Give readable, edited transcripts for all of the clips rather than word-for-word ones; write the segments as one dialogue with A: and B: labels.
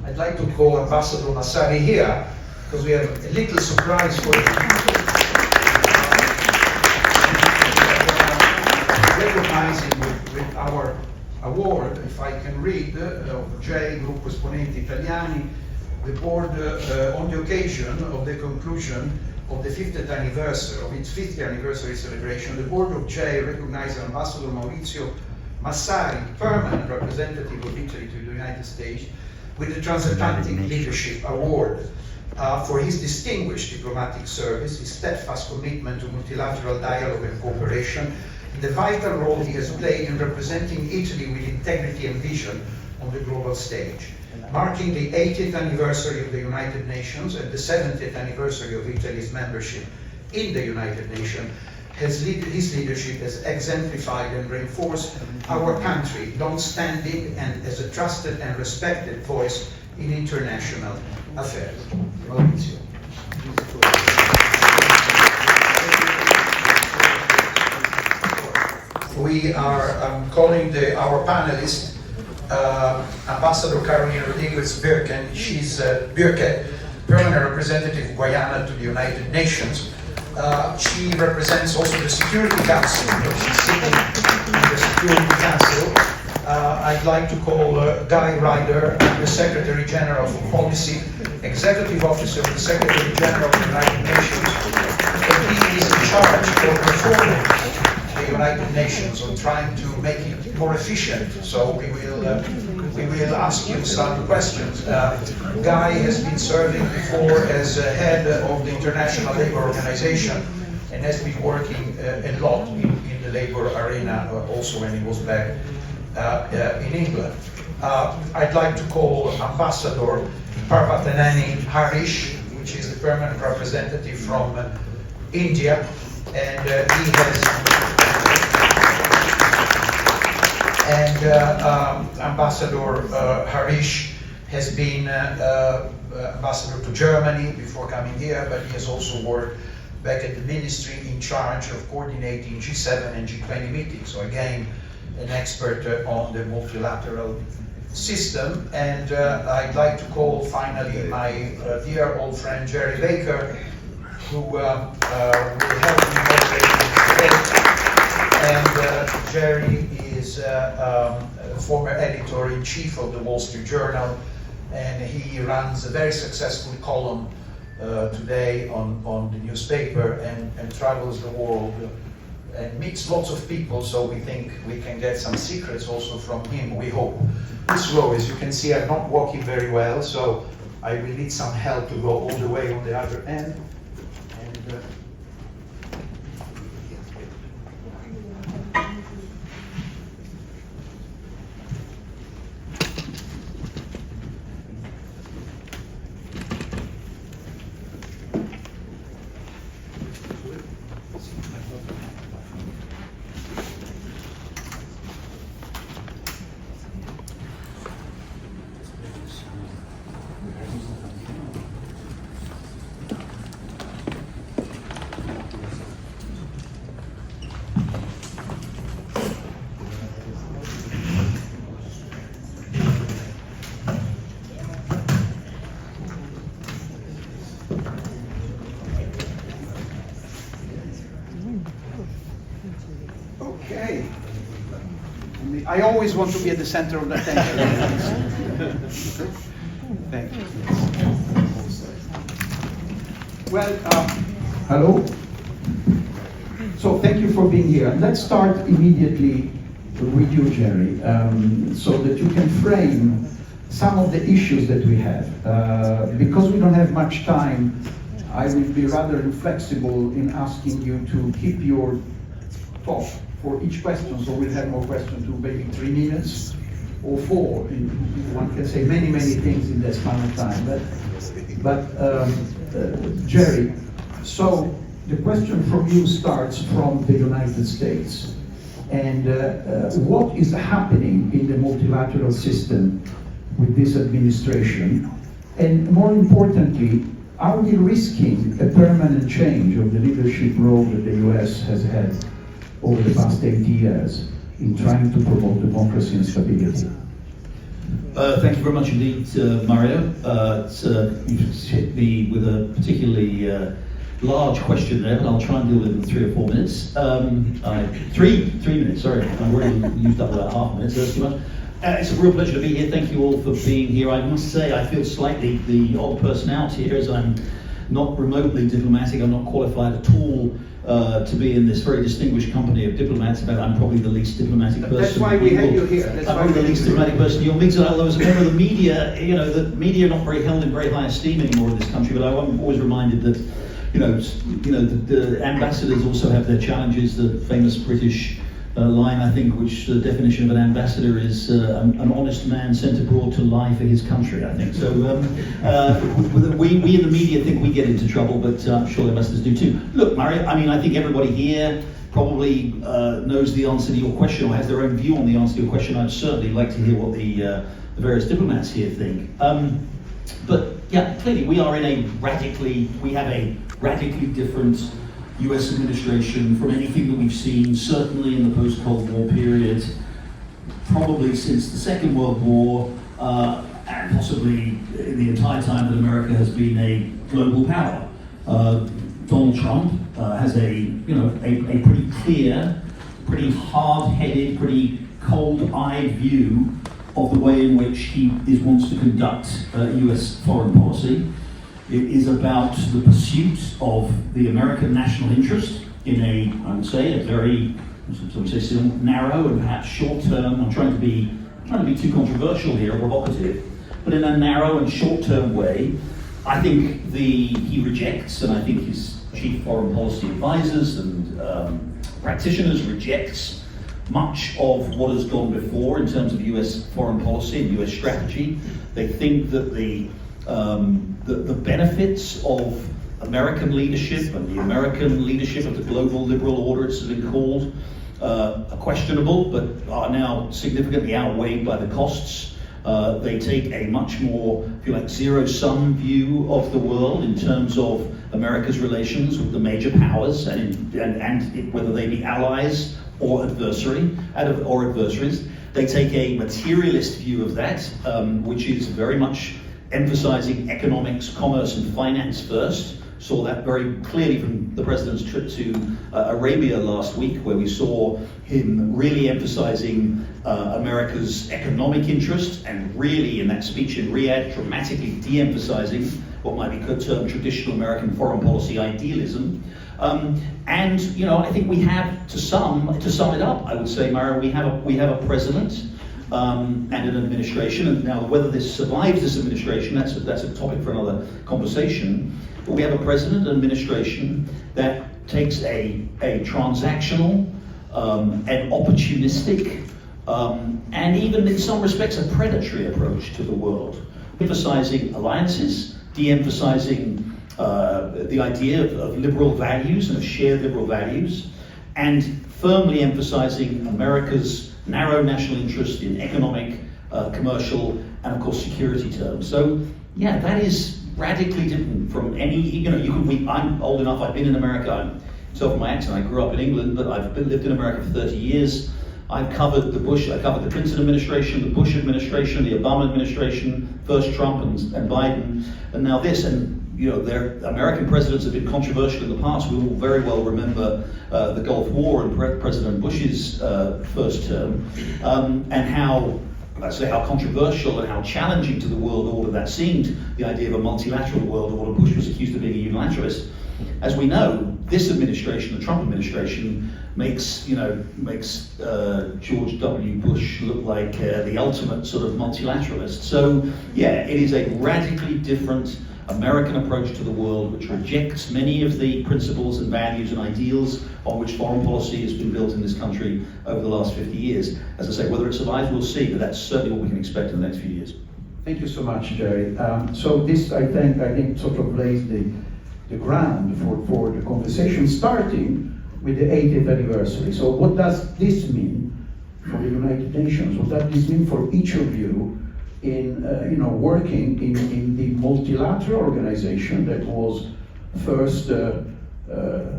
A: I'd like to call Ambassador Massari here, because we have a little surprise for you. Recognizing with our award, if I can read, of GEI, Gruppo Esponenti Italiani, the board, on the occasion of the conclusion of the 50th anniversary, of its 50th anniversary celebration, the board of GEI recognized Ambassador Maurizio Massari, permanent representative of Italy to the United States, with the Transatlantic Leadership Award for his distinguished diplomatic service, his steadfast commitment to multilateral dialogue and cooperation, and the vital role he has played in representing Italy with integrity and vision on the global stage. Marking the 80th anniversary of the United Nations and the 70th anniversary of Italy's membership in the United Nations, his leadership has exemplified and reinforced our country, long-standing and as a trusted and respected voice in international affairs. Maurizio. We are calling our panelist Ambassador Carolyn Rodrigues-Birkett. She's Birkett, permanent representative of Guyana to the United Nations. She represents also the Security Council. She's sitting in the Security Council. I'd like to call Guy Ryder, the Secretary General for Policy, Executive Officer of the Secretary General of the United Nations. And he is in charge of reforming the United Nations, on trying to make it more efficient. So we will ask you some questions. Guy has been serving before as head of the International Labour Organization and has been working a lot in the labour arena, also when he was back in England. I'd like to call Ambassador Parvathaneni Harish, which is the permanent representative from India, and he has. Ambassador Harish has been ambassador to Germany before coming here, but he has also worked back at the ministry in charge of coordinating G7 and G20 meetings. So again, an expert on the multilateral system. And I'd like to call finally my dear old friend Gerard Baker, who will help me moderate today. And Jerry is former editor-in-chief of the Wall Street Journal, and he runs a very successful column today on the newspaper and travels the world and meets lots of people, so we think we can get some secrets also from him, we hope. This row, as you can see, I'm not walking very well, so I will need some help to go all the way on the other end. And, Okay. I always want to be at the center of the attention. Thank you. Well, hello. So thank you for being here. Let's start immediately with you, Jerry, so that you can frame some of the issues that we have. Because we don't have much time, I will be rather inflexible in asking you to keep your talk for each question, so we'll have more questions to maybe 3 minutes or 4. One can say many, many things in that span of time. But Jerry, so the question from you starts from the United States. And what is happening in the multilateral system with this administration? And more importantly, are we risking a permanent change of the leadership role that the US has had over the past 80 years in trying to promote democracy and stability?
B: Thank you very much indeed, Mario. You've hit me with a particularly large question there, but I'll try and deal with it in 3 or 4 minutes. 3 minutes, sorry. I've already used up about half a minute, so that's too much. It's a real pleasure to be here. Thank you all for being here. I must say I feel slightly the odd person out here, as I'm not remotely diplomatic. I'm not qualified at all to be in this very distinguished company of diplomats, but I'm probably the least diplomatic person.
C: That's why we had you here.
B: I'm probably the least diplomatic person you'll meet. Although as a member of the media, you know, the media are not very held in very high esteem anymore in this country, but I'm always reminded that, the ambassadors also have their challenges. The famous British line, I think, which the definition of an ambassador is an honest man sent abroad to lie for his country, I think. So we in the media think we get into trouble, but I'm sure the ambassadors do too. Look, Mario, I mean, I think everybody here probably knows the answer to your question or has their own view on the answer to your question. I'd certainly like to hear what the various diplomats here think. But yeah, clearly we have a radically different US administration from anything that we've seen, certainly in the post-Cold War period, probably since the Second World War, and possibly in the entire time that America has been a global power. Donald Trump has a pretty clear, pretty hard-headed, pretty cold-eyed view of the way in which he wants to conduct US foreign policy. It is about the pursuit of the American national interest in I would say, a very, still narrow and perhaps short-term. I'm trying to be too controversial here, or provocative, but in a narrow and short-term way. I think he rejects, and I think his chief foreign policy advisors and practitioners rejects much of what has gone before in terms of US foreign policy and US strategy. They think that the benefits of American leadership and the American leadership of the global liberal order, it's been called, are questionable, but are now significantly outweighed by the costs. They take a much more, if you like, zero-sum view of the world in terms of America's relations with the major powers and whether they be allies or adversaries. They take a materialist view of that, which is very much emphasizing economics, commerce, and finance first. Saw that very clearly from the president's trip to Arabia last week, where we saw him really emphasizing America's economic interest, and really in that speech in Riyadh dramatically de-emphasizing what might be termed traditional American foreign policy idealism. And I think we have, to sum it up, I would say, Mario, we have a president and an administration, and now whether this survives this administration, that's a topic for another conversation. But we have a president and administration that takes a transactional, an opportunistic, and even in some respects a predatory approach to the world, emphasizing alliances, de-emphasizing the idea of liberal values and of shared liberal values, and firmly emphasizing America's narrow national interest in economic, commercial, and of course security terms. So yeah, that is radically different from any, I'm old enough, I've been in America, tell from my accent, I grew up in England, but I've lived in America for 30 years. I've covered the Clinton administration, the Bush administration, the Obama administration, first Trump and Biden, and now this. And their American presidents have been controversial in the past. We all very well remember the Gulf War and President Bush's first term, and how controversial and how challenging to the world all of that seemed, the idea of a multilateral world order. Bush was accused of being a unilateralist. As we know, this administration, the Trump administration, makes George W. Bush look like the ultimate sort of multilateralist. So yeah, it is a radically different American approach to the world, which rejects many of the principles and values and ideals on which foreign policy has been built in this country over the last 50 years. As I say, whether it survives, we'll see, but that's certainly what we can expect in the next few years.
D: Thank you so much, Jerry. So this, I think, sort of lays the ground for the conversation, starting with the 80th anniversary. So what does this mean for the United Nations? What does this mean for each of you in working in the multilateral organization that was first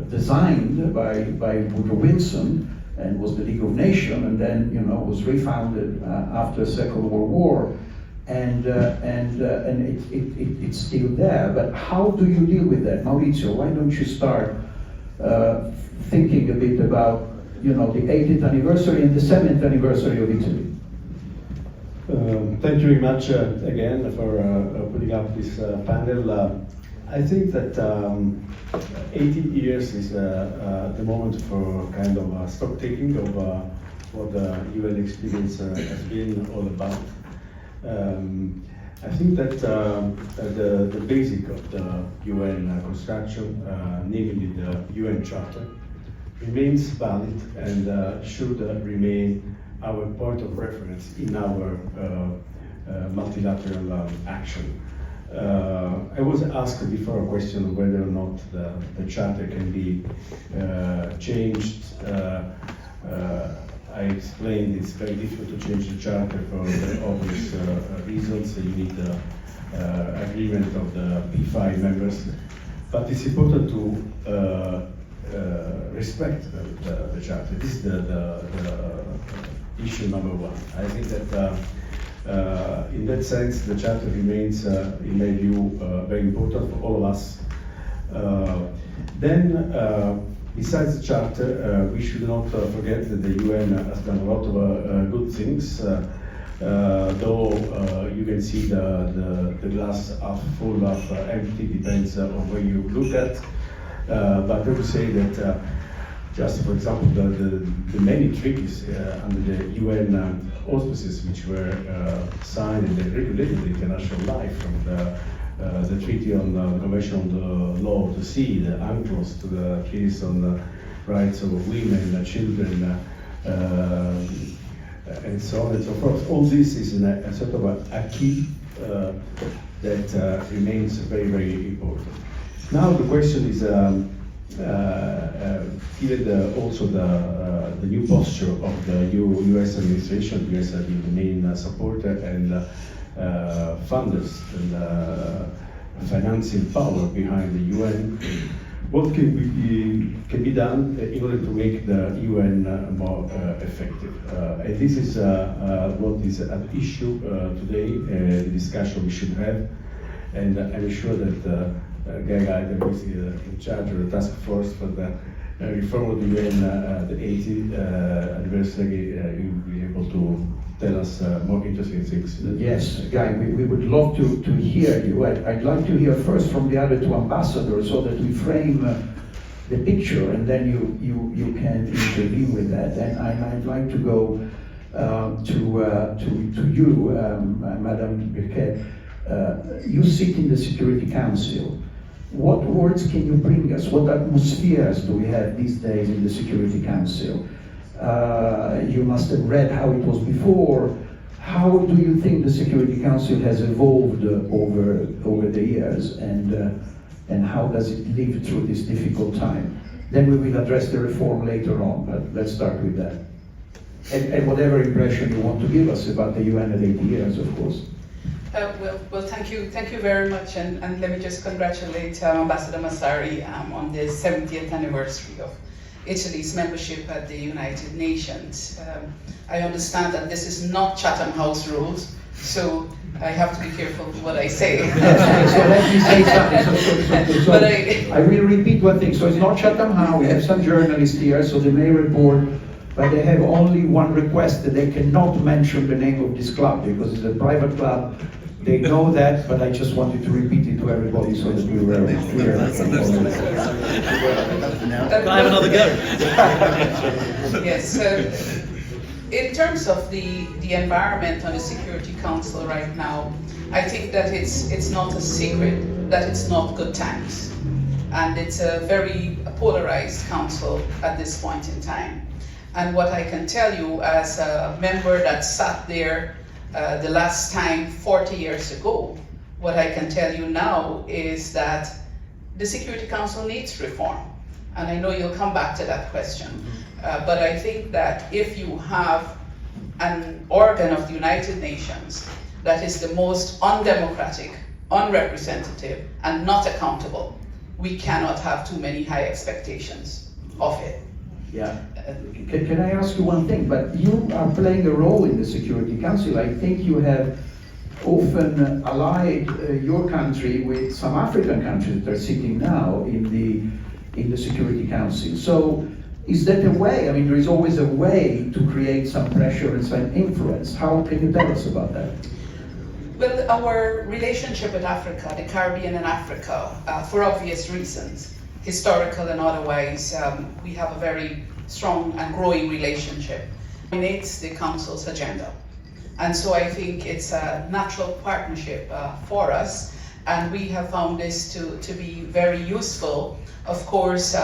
D: designed by Woodrow Wilson and was the League of Nations, and then was refounded after the Second World War, and it's still there. But how do you deal with that, Maurizio? Why don't you start thinking a bit about the 80th anniversary and the 7th anniversary of Italy?
C: Thank you very much again for putting up this panel. I think that 80 years is the moment for kind of stock taking of what the UN experience has been all about. I think that the basic of the UN construction, namely the UN Charter, remains valid and should remain our point of reference in our multilateral action. I was asked before a question of whether or not the charter can be changed. I explained it's very difficult to change the charter for very obvious reasons. You need the agreement of the P5 members, but it's important to respect the charter. This is the issue number one. I think that in that sense, the charter remains, in my view, very important for all of us. Then, besides the charter, we should not forget that the UN has done a lot of good things. Though you can see the glass half full, half empty, depends on where you look at. But I would say that just for example, the many treaties under the UN auspices which were signed and regulated the international life, from the Treaty on the Convention on the Law of the Sea, the UNCLOS, to the treaties on the rights of women, children, and so on and so forth. All this is a sort of a key that remains very, very important. Now the question is, given also the new posture of the U.S. administration, the U.S. has been the main supporter and funders and financing power behind the UN, what can be done in order to make the UN more effective? And this is what is at issue today, the discussion we should have, and I'm sure that Guy Ryder, who is in charge of the task force for the reform of the UN, the 80th anniversary, will be able to tell us more interesting things.
D: Yes, Guy, we would love to hear you. I'd like to hear first from the other two ambassadors so that we frame the picture, and then you can intervene with that. And I'd like to go to you, Madam Birkett. You sit in the Security Council. What words can you bring us? What atmospheres do we have these days in the Security Council? You must have read how it was before. How do you think the Security Council has evolved over the years, and how does it live through this difficult time? Then we will address the reform later on, but let's start with that. And whatever impression you want to give us about the UN at 80 years, of course.
E: Well, thank you very much, and let me just congratulate Ambassador Massari on the 70th anniversary of Italy's membership at the United Nations. I understand that this is not Chatham House rules, so I have to be careful with what I say.
D: So let me say something. So I will repeat one thing. So it's not Chatham House. We have some journalists here, so they may report, but they have only one request, that they cannot mention the name of this club because it's a private club. They know that, but I just wanted to repeat it to everybody so that we were clear.
B: Can I have another go?
E: Yes. In terms of the environment on the Security Council right now, I think that it's not a secret that it's not good times, and it's a very polarized council at this point in time. And what I can tell you as a member that sat there the last time 40 years ago, what I can tell you now is that the Security Council needs reform. And I know you'll come back to that question. But I think that if you have an organ of the United Nations that is the most undemocratic, unrepresentative, and not accountable, we cannot have too many high expectations of it.
D: Yeah. Can I ask you one thing? But you are playing a role in the Security Council. I think you have often allied your country with some African countries that are sitting now in the Security Council. So is that a way? I mean, there is always a way to create some pressure and some influence. How can you tell us about that?
E: Well, our relationship with Africa, the Caribbean and Africa, for obvious reasons, historical and otherwise, we have a very strong and growing relationship. It dominates the Council's agenda. And so I think it's a natural partnership for us, and we have found this to be very useful. Of course,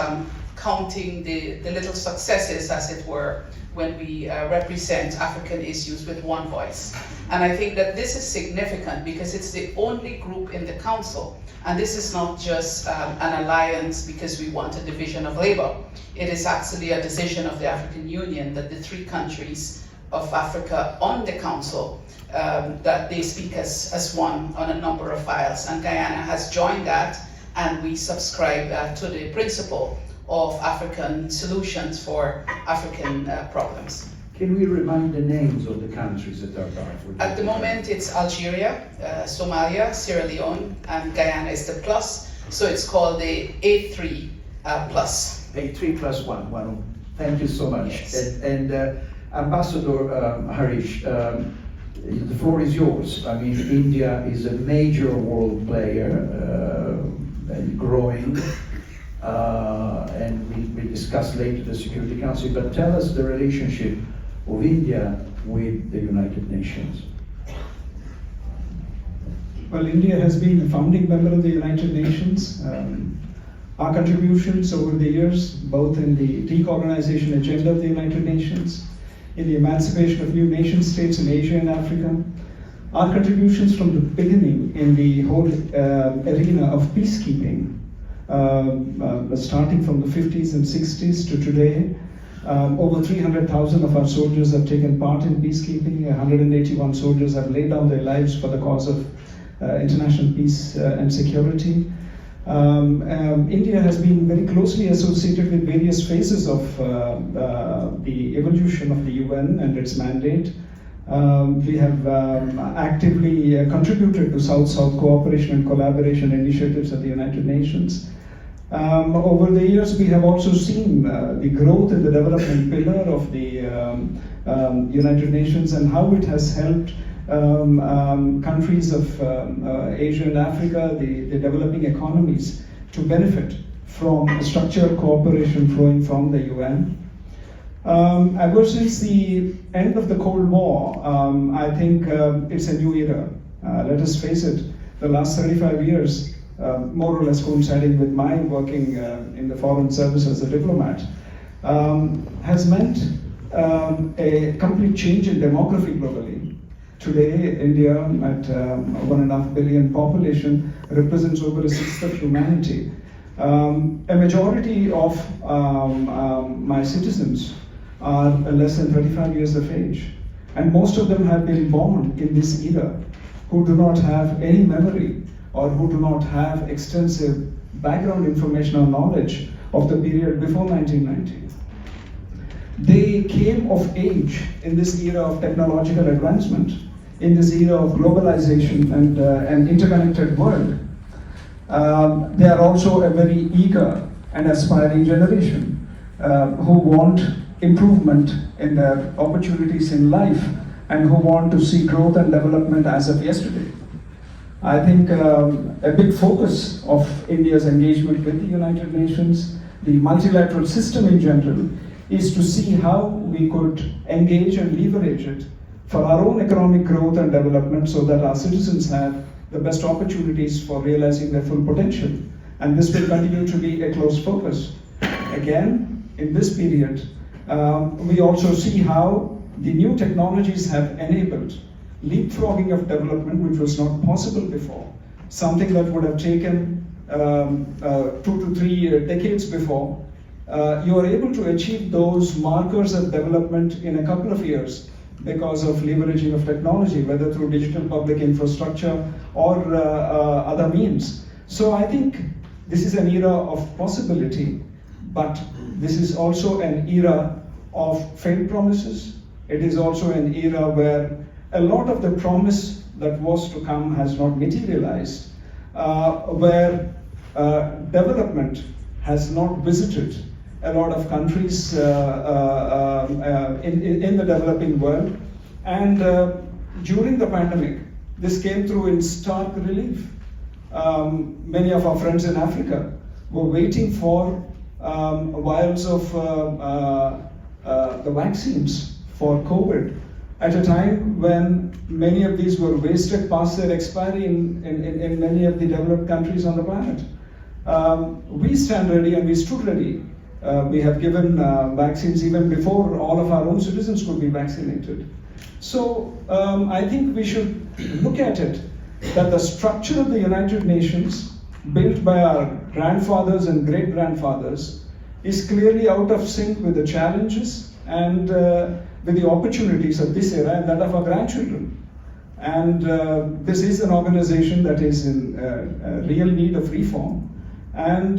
E: counting the little successes, as it were, when we represent African issues with one voice. And I think that this is significant because it's the only group in the Council, and this is not just an alliance because we want a division of labor. It is actually a decision of the African Union that the 3 countries of Africa on the Council, that they speak as one on a number of files, and Guyana has joined that, and we subscribe to the principle of African solutions for African problems.
D: Can we remind the names of the countries that are part of it?
E: At the moment, it's Algeria, Somalia, Sierra Leone, and Guyana is the plus, so it's called the A3 plus.
D: A3 plus 1. Well, thank you so much.
E: Yes.
D: And Ambassador Harish, the floor is yours. I mean, India is a major world player and growing. And we discussed later the Security Council, but tell us the relationship of India with the United Nations.
F: Well, India has been a founding member of the United Nations. Our contributions over the years, both in the decolonization agenda of the United Nations, in the emancipation of new nation states in Asia and Africa, our contributions from the beginning in the whole arena of peacekeeping, starting from the 50s and 60s to today. Over 300,000 of our soldiers have taken part in peacekeeping. 181 soldiers have laid down their lives for the cause of international peace and security. India has been very closely associated with various phases of the evolution of the UN and its mandate. We have actively contributed to South-South cooperation and collaboration initiatives at the United Nations. Over the years, we have also seen the growth in the development pillar of the United Nations and how it has helped countries of Asia and Africa, the developing economies, to benefit from structured cooperation flowing from the UN. Ever since the end of the Cold War, I think it's a new era. Let us face it, the last 35 years, more or less coinciding with my working in the foreign service as a diplomat, has meant a complete change in demography globally. Today, India, at 1.5 billion population, represents over 1/6 of humanity. A majority of my citizens are less than 35 years of age, and most of them have been born in this era, who do not have any memory or who do not have extensive background information or knowledge of the period before 1990. They came of age in this era of technological advancement, in this era of globalization and an interconnected world. They are also a very eager and aspiring generation who want improvement in their opportunities in life and who want to see growth and development as of yesterday. I think a big focus of India's engagement with the United Nations, the multilateral system in general, is to see how we could engage and leverage it for our own economic growth and development so that our citizens have the best opportunities for realizing their full potential. And this will continue to be a close focus. Again, in this period, we also see how the new technologies have enabled leapfrogging of development, which was not possible before. Something that would have taken 2 to 3 decades before. You are able to achieve those markers of development in a couple of years because of leveraging of technology, whether through digital public infrastructure or other means. So I think this is an era of possibility, but this is also an era of failed promises. It is also an era where a lot of the promise that was to come has not materialized, where development has not visited a lot of countries in the developing world. And during the pandemic, this came through in stark relief. Many of our friends in Africa were waiting for vials of the vaccines for COVID at a time when many of these were wasted past their expiry in many of the developed countries on the planet. We stand ready and we stood ready. We have given vaccines even before all of our own citizens could be vaccinated. So I think we should look at it that the structure of the United Nations, built by our grandfathers and great-grandfathers, is clearly out of sync with the challenges and with the opportunities of this era and that of our grandchildren. And this is an organization that is in real need of reform, and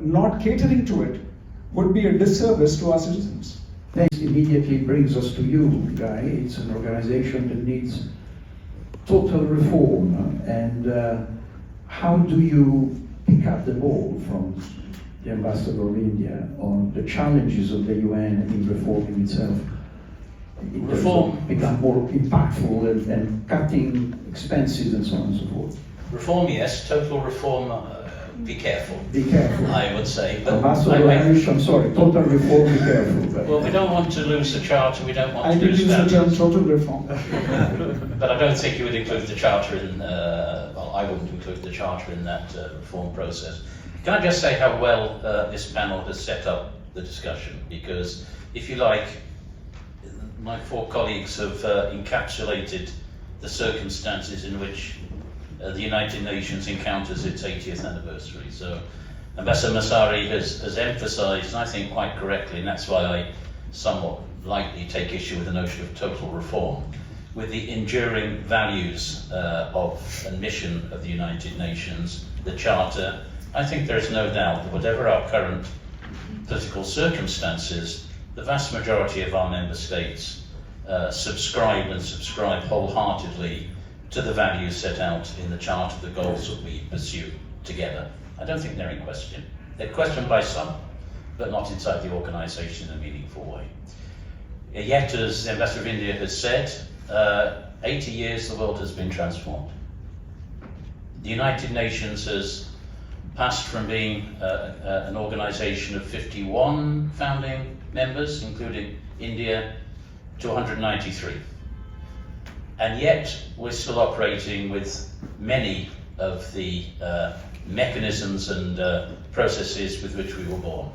F: not catering to it would be a disservice to our citizens.
D: Thanks immediately brings us to you, Guy. It's an organization that needs total reform. And how do you pick up the ball from the Ambassador of India on the challenges of the UN in reforming itself?
G: Reform
D: become more impactful and cutting expenses and so on and so forth.
G: Reform, yes. Total reform, be careful.
D: Be careful.
G: I would say. But
D: Ambassador Harish, I'm sorry, total reform, be careful. But
G: well, we don't want to lose the Charter, we don't want
F: I
G: to
F: did
G: lose
F: use the term
G: values.
F: total reform.
G: But I don't think you would include the Charter in, well, I wouldn't include the Charter in that reform process. Can I just say how well this panel has set up the discussion? Because, if you like, my four colleagues have encapsulated the circumstances in which the United Nations encounters its 80th anniversary. So Ambassador Massari has emphasised, and I think quite correctly, and that's why I somewhat lightly take issue with the notion of total reform, with the enduring values of and mission of the United Nations, the Charter. I think there is no doubt that whatever our current political circumstances, the vast majority of our member states subscribe wholeheartedly to the values set out in the Charter, the goals that we pursue together. I don't think they're in question. They're questioned by some, but not inside the organisation in a meaningful way. Yet, as the Ambassador of India has said, 80 years the world has been transformed. The United Nations has passed from being an organisation of 51 founding members, including India, to 193. And yet we're still operating with many of the mechanisms and processes with which we were born.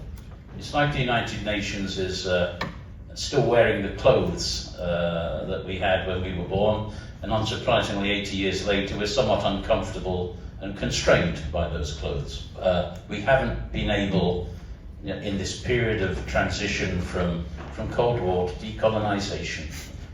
G: It's like the United Nations is still wearing the clothes that we had when we were born, and unsurprisingly 80 years later we're somewhat uncomfortable and constrained by those clothes. We haven't been able, in this period of transition from Cold War to decolonisation,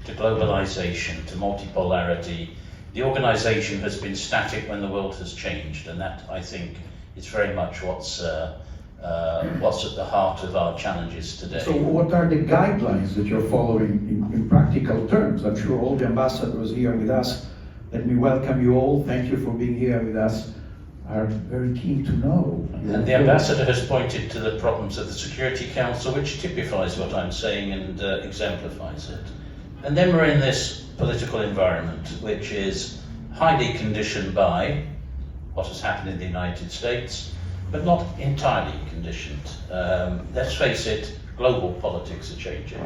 G: to globalisation, to multipolarity, the organisation has been static when the world has changed, and that, I think, is very much what's at the heart of our challenges today.
D: so what are the guidelines that you're following in practical terms? I'm sure all the ambassadors here with us, let me welcome you all, thank you for being here with us, are very keen to know.
G: And the ambassador has pointed to the problems of the Security Council, which typifies what I'm saying and exemplifies it. And then we're in this political environment, which is highly conditioned by what has happened in the United States, but not entirely conditioned. Let's face it, global politics are changing.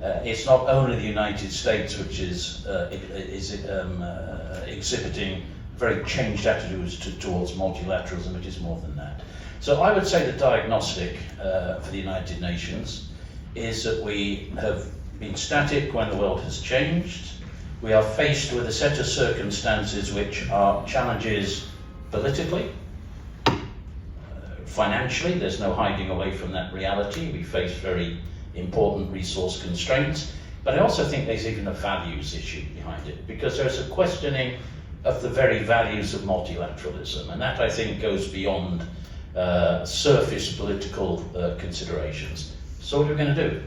G: It's not only the United States which is exhibiting very changed attitudes towards multilateralism, it is more than that. So I would say the diagnostic for the United Nations is that we have been static when the world has changed. We are faced with a set of circumstances which are challenges politically, financially, there's no hiding away from that reality. We face very important resource constraints, but I also think there's even a values issue behind it, because there's a questioning of the very values of multilateralism, and that I think goes beyond surface political considerations. So what are we going to do?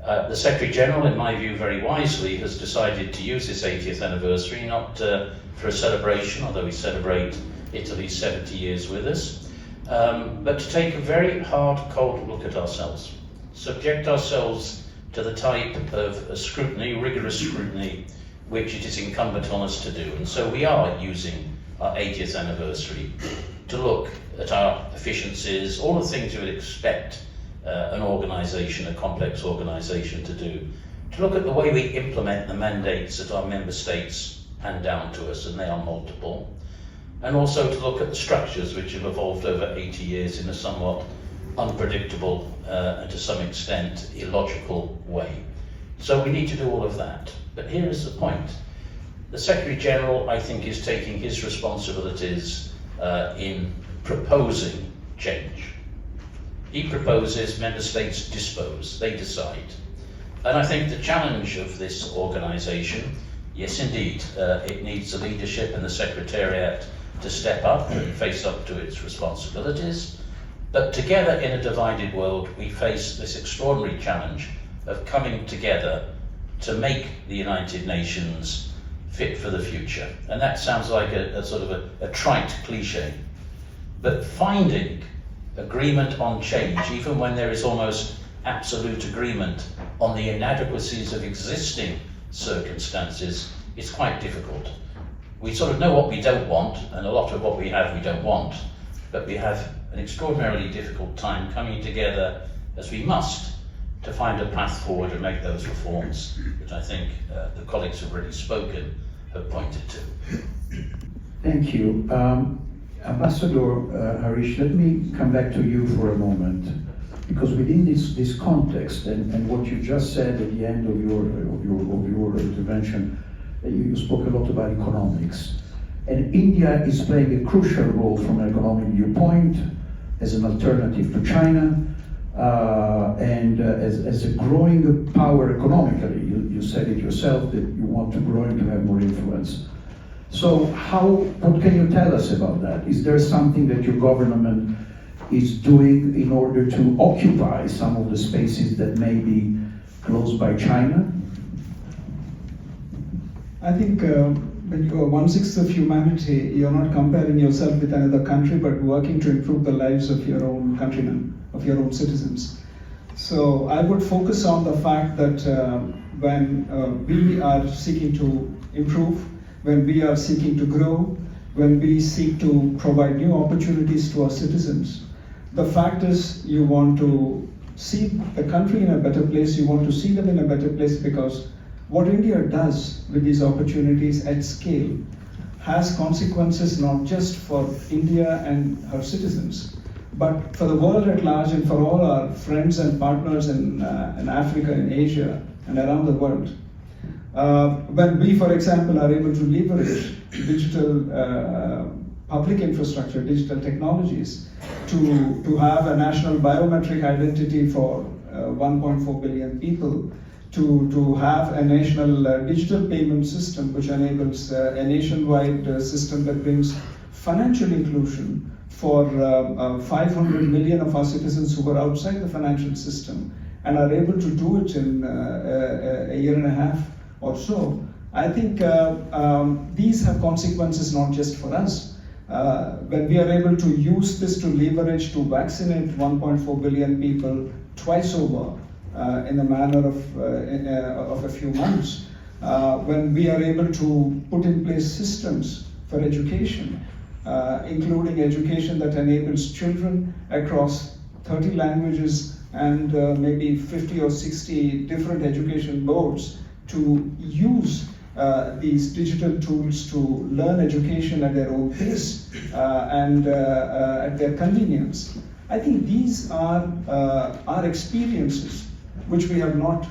G: The Secretary General, in my view, very wisely has decided to use this 80th anniversary not for a celebration, although we celebrate Italy's 70 years with us, but to take a very hard, cold look at ourselves, subject ourselves to the type of scrutiny, rigorous scrutiny, which it is incumbent on us to do. And so we are using our 80th anniversary to look at our efficiencies, all the things you would expect an organisation, a complex organisation to do, to look at the way we implement the mandates that our member states hand down to us, and they are multiple, and also to look at the structures which have evolved over 80 years in a somewhat unpredictable and to some extent illogical way. So we need to do all of that. But here is the point. The Secretary General, I think, is taking his responsibilities in proposing change. He proposes, member states dispose, they decide. And I think the challenge of this organisation, yes indeed, it needs the leadership and the Secretariat to step up and face up to its responsibilities. But together in a divided world, we face this extraordinary challenge of coming together to make the United Nations fit for the future. And that sounds like a sort of a trite cliche. But finding agreement on change, even when there is almost absolute agreement on the inadequacies of existing circumstances, is quite difficult. We sort of know what we don't want, and a lot of what we have we don't want, but we have an extraordinarily difficult time coming together, as we must, to find a path forward and make those reforms, which I think the colleagues who have already spoken have pointed to.
D: Thank you. Ambassador Harish, let me come back to you for a moment, because within this context and what you just said at the end of your intervention, you spoke a lot about economics. And India is playing a crucial role from an economic viewpoint as an alternative to China, and as a growing power economically. You said it yourself that you want to grow and to have more influence. So what can you tell us about that? Is there something that your government is doing in order to occupy some of the spaces that may be closed by China?
F: I think when you are 1/6 of humanity, you're not comparing yourself with another country, but working to improve the lives of your own countrymen, of your own citizens. So I would focus on the fact that when we are seeking to improve, when we are seeking to grow, when we seek to provide new opportunities to our citizens, the fact is you want to see the country in a better place, you want to see them in a better place, because what India does with these opportunities at scale has consequences not just for India and her citizens, but for the world at large and for all our friends and partners in Africa and Asia and around the world. When we, for example, are able to leverage digital public infrastructure, digital technologies, to have a national biometric identity for 1.4 billion people, to have a national digital payment system which enables a nationwide system that brings financial inclusion for 500 million of our citizens who are outside the financial system and are able to do it in a year and a half or so. I think these have consequences not just for us. When we are able to use this to leverage to vaccinate 1.4 billion people twice over in a manner of a few months, when we are able to put in place systems for education, including education that enables children across 30 languages and maybe 50 or 60 different education boards to use these digital tools to learn education at their own pace and at their convenience. I think these are our experiences which we have not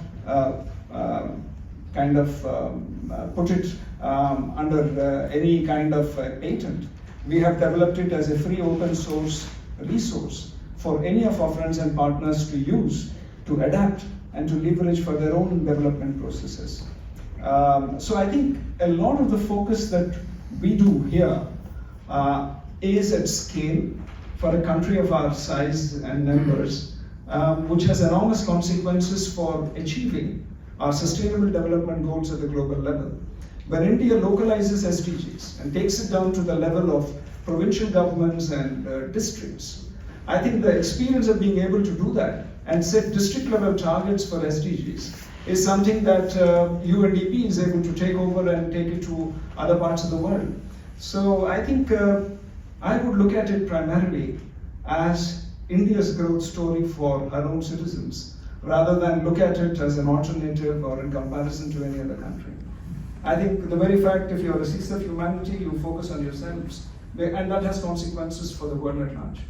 F: put it under any kind of patent. We have developed it as a free open source resource for any of our friends and partners to use, to adapt and to leverage for their own development processes. So I think a lot of the focus that we do here is at scale for a country of our size and numbers, which has enormous consequences for achieving our sustainable development goals at the global level. When India localizes SDGs and takes it down to the level of provincial governments and districts, I think the experience of being able to do that and set district level targets for SDGs is something that UNDP is able to take over and take it to other parts of the world. So I think I would look at it primarily as India's growth story for her own citizens, rather than look at it as an alternative or in comparison to any other country. I think the very fact if you're a sister of humanity, you focus on yourselves, and that has consequences for the world at large.